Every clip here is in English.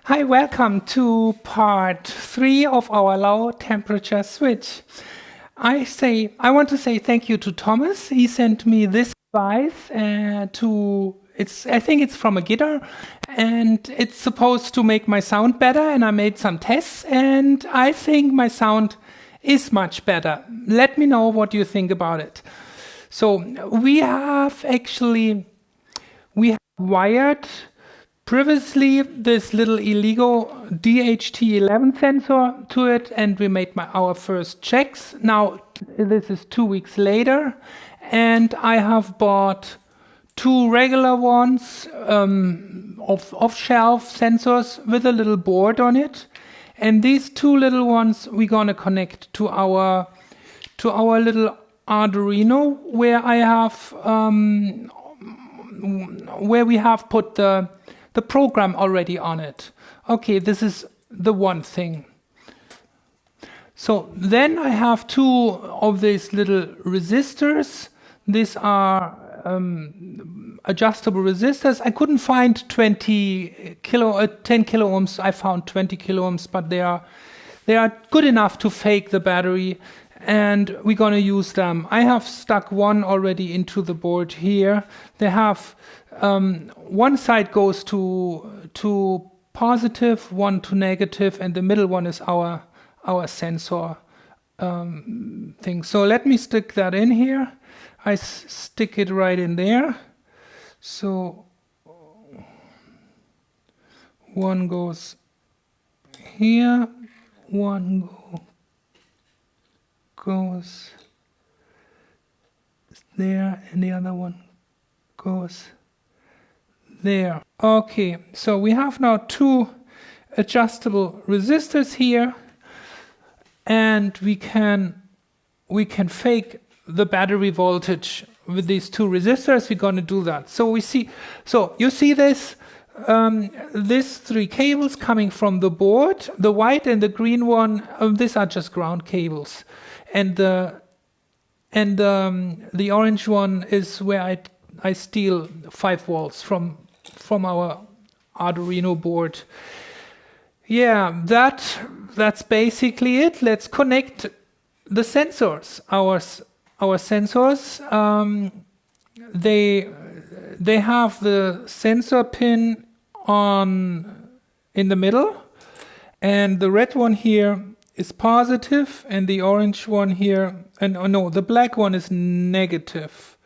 Hi, welcome to part 3 of our low temperature switch. I want to say thank you to Thomas. He sent me this device I think it's from a guitar, and it's supposed to make my sound better, and I made some tests and I think my sound is much better. Let me know what you think about it. So we have wired previously this little illegal DHT11 sensor to it, and we made our first checks. Now this is 2 weeks later, and I have bought 2 regular ones off-shelf sensors with a little board on it, and these 2 little ones we're gonna connect to our little Arduino, where we have put the program already on it. Okay, this is the one thing. So then I have 2 of these little resistors. These are adjustable resistors. I couldn't find 10 kilo ohms. I found 20 kilo ohms, but they are good enough to fake the battery, and we're gonna use them. I have stuck one already into the board here. They have one side goes to positive, one to negative, and the middle one is our sensor thing. So let me stick that in here. I stick it right in there. So one goes here, one goes there, and the other one goes there. Okay, so we have now 2 adjustable resistors here, and we can fake the battery voltage with these 2 resistors. We're going to do that. So you see this, these 3 cables coming from the board. The white and the green one, these are just ground cables, and the orange one is where I steal 5 volts from our Arduino board. Yeah, that's basically it. Let's connect the sensors. Our sensors, they have the sensor pin in the middle, and the red one here is positive, and the orange one here, the black one is negative.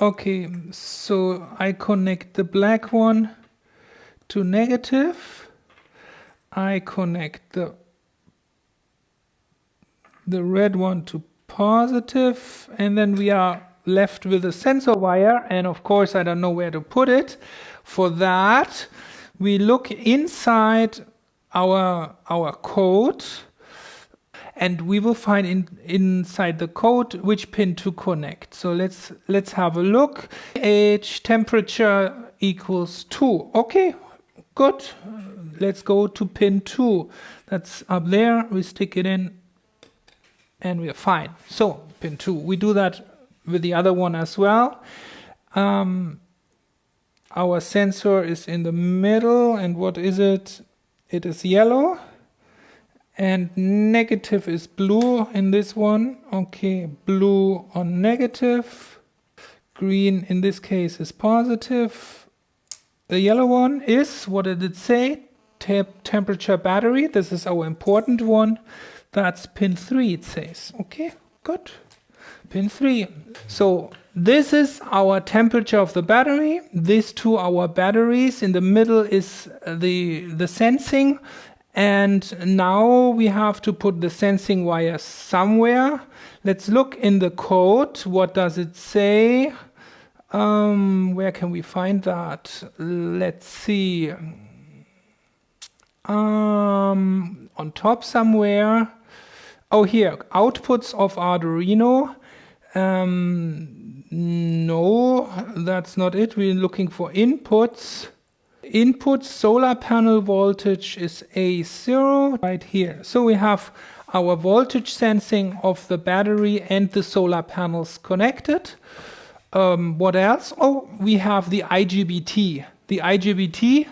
Okay, so I connect the black one to negative. I connect the red one to positive, and then we are left with a sensor wire, and of course I don't know where to put it. For that, we look inside our code, and we will find inside the code which pin to connect. So let's have a look. Temperature equals 2. Okay, good. Let's go to pin 2. That's up there. We stick it in, and we're fine. So pin 2. We do that with the other one as well. Our sensor is in the middle, and what is it? It is yellow, and negative is blue in this one. Okay, blue on negative. Green in this case is positive. The yellow one is, what did it say? Temperature battery. This is our important one. That's pin 3, it says. Okay, good. Pin 3. So this is our temperature of the battery. These 2 are our batteries. In the middle is the sensing. And now we have to put the sensing wire somewhere. Let's look in the code. What does it say? Where can we find that? Let's see. On top somewhere. Oh, here, outputs of Arduino. No, that's not it. We're looking for inputs. Input solar panel voltage is A0 right here. So we have our voltage sensing of the battery and the solar panels connected. What else? Oh, we have the IGBT. The IGBT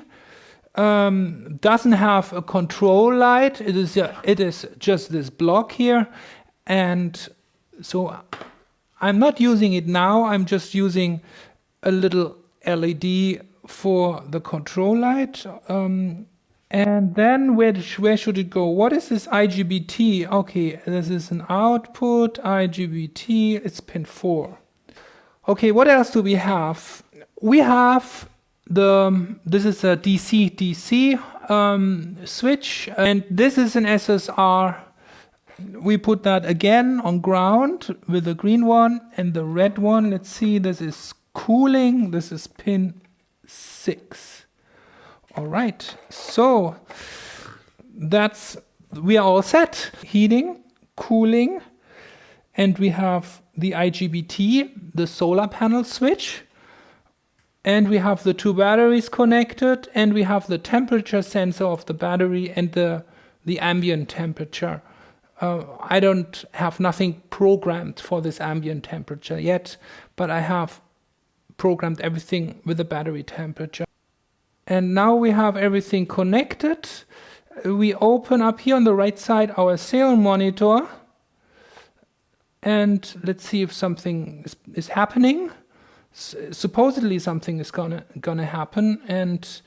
doesn't have a control light. It is just this block here, and so I'm not using it now. I'm just using a little LED for the control light. And then where should it go? What is this IGBT? Okay, this is an output IGBT. It's pin 4. Okay, what else do we have? We have this is a DC-DC switch, and this is an SSR. We put that again on ground with the green one and the red one. Let's see, this is cooling. This is pin 6. All right, so we are all set. Heating, cooling, and we have the IGBT, the solar panel switch, and we have the 2 batteries connected, and we have the temperature sensor of the battery and the ambient temperature. I don't have nothing programmed for this ambient temperature yet, but I have programmed everything with the battery temperature. And now we have everything connected. We open up here on the right side our serial monitor, and let's see if something is happening. Supposedly something is gonna happen, and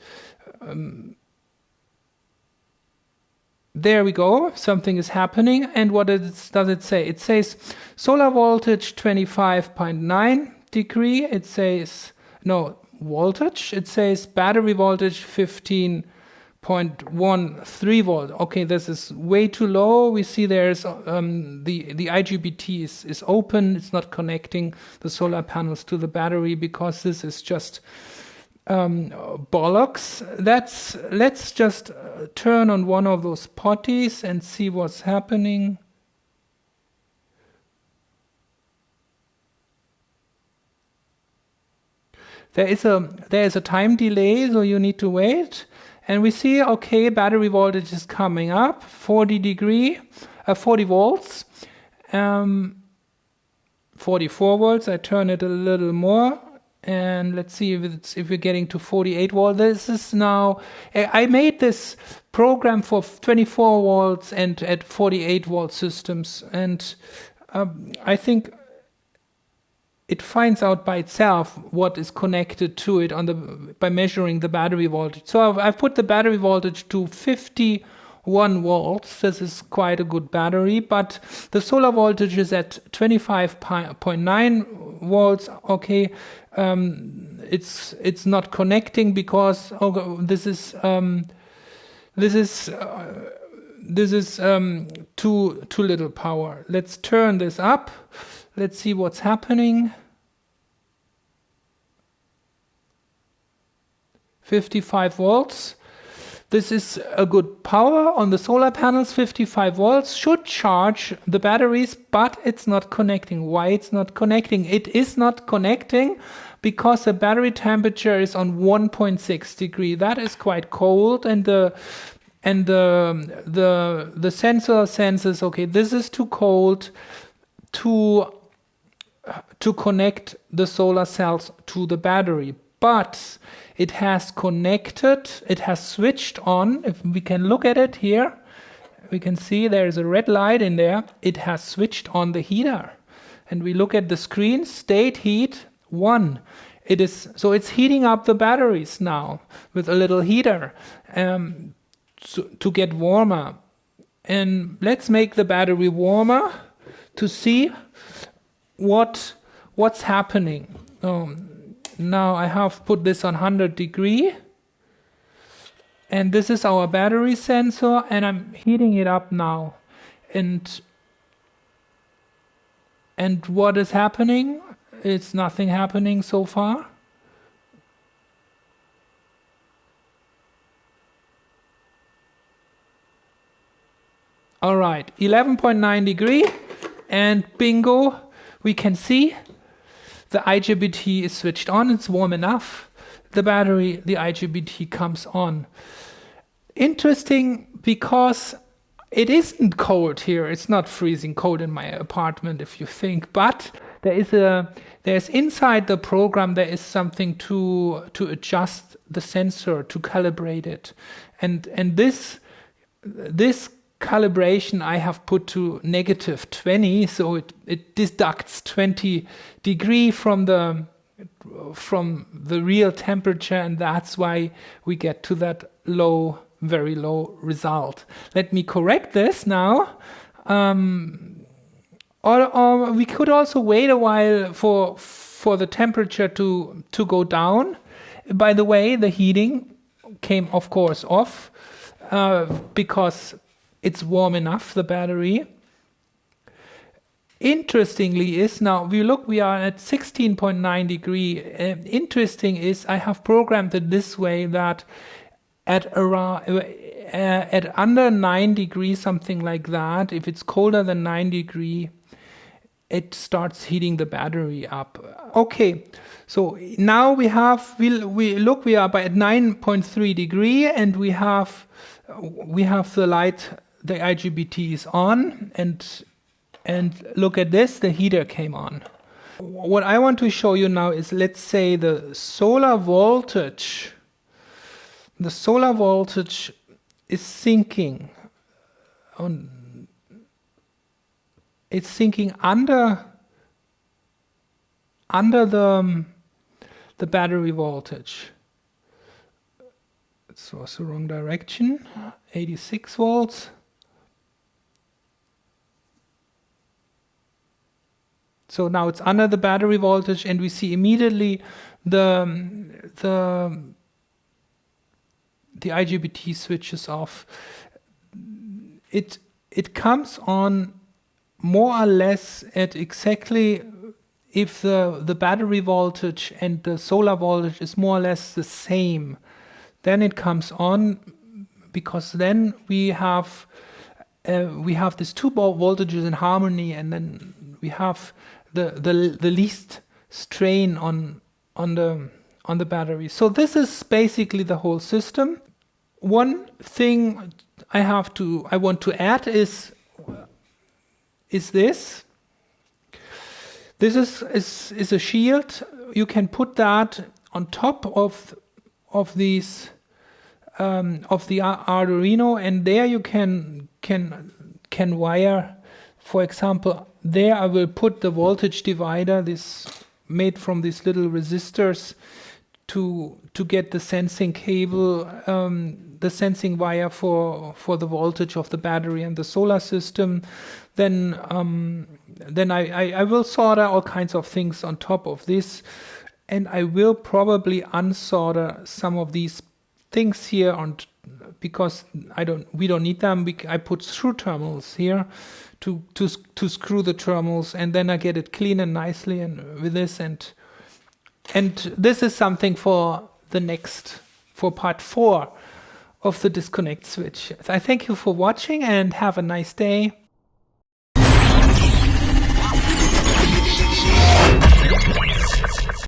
there we go. Something is happening, and what does it say? It says solar voltage 25.9 degree. It says no. Voltage, it says battery voltage 15.13 volt. Okay, this is way too low. We see there's the IGBT is open. It's not connecting the solar panels to the battery because this is just bollocks. Let's just turn on one of those potties and see what's happening. There is a time delay, so you need to wait. And we see, okay, battery voltage is coming up, 40 volts, 44 volts. I turn it a little more, and let's see if we're getting to 48 volts. This is now, I made this program for 24 volts and at 48 volt systems, and I think it finds out by itself what is connected to it by measuring the battery voltage. So I've put the battery voltage to 51 volts. This is quite a good battery, but the solar voltage is at 25.9 volts. Okay, it's not connecting because this is too little power. Let's turn this up. Let's see what's happening. 55 volts. This is a good power on the solar panels. 55 volts should charge the batteries, but it's not connecting. Why it's not connecting? It is not connecting because the battery temperature is on 1.6 degree. That is quite cold, and the sensor senses, okay, this is too cold to connect the solar cells to the battery, but it has connected, it has switched on. If we can look at it here, we can see there is a red light in there. It has switched on the heater, and we look at the screen, state heat 1. So it's heating up the batteries now with a little heater to get warmer. And let's make the battery warmer to see what's happening. Now I have put this on 100 degree, and this is our battery sensor, and I'm heating it up now. And what is happening? It's nothing happening so far. All right, 11.9 degree, and bingo, we can see the IGBT is switched on. It's warm enough. The IGBT comes on. Interesting, because it isn't cold here. It's not freezing cold in my apartment, if you think, but there's inside the program there is something to adjust the sensor, to calibrate it, and this calibration I have put to -20, so it deducts 20 degrees from the real temperature, and that's why we get to that low, very low result. Let me correct this now. Or we could also wait a while for the temperature to go down. By the way, the heating came, of course, off because it's warm enough, the battery. Interestingly is now, we are at 16.9 degrees. Interesting is I have programmed it this way that at under 9 degrees, something like that, if it's colder than 9 degrees, it starts heating the battery up. Okay, so now we are at 9.3 degrees, and we have the light, the IGBT is on, and look at this, the heater came on. What I want to show you now is, let's say the solar voltage. The solar voltage is sinking on. It's sinking under the battery voltage. It was the wrong direction. 86 volts. So now it's under the battery voltage, and we see immediately the IGBT switches off. It comes on more or less at exactly, if the battery voltage and the solar voltage is more or less the same, then it comes on, because then we have these two voltages in harmony, and then we have the least strain on the battery. So this is basically the whole system. One thing I want to add is this. This is a shield. You can put that on top of these of the Arduino, and there you can wire. For example, there I will put the voltage divider, this made from these little resistors, to get the sensing cable, the sensing wire for the voltage of the battery and the solar system. Then I will solder all kinds of things on top of this, and I will probably unsolder some of these things here because we don't need them. I put screw terminals here to screw the terminals, and then I get it clean and nicely and with this, and this is something for part 4 of the disconnect switch. I thank you for watching and have a nice day.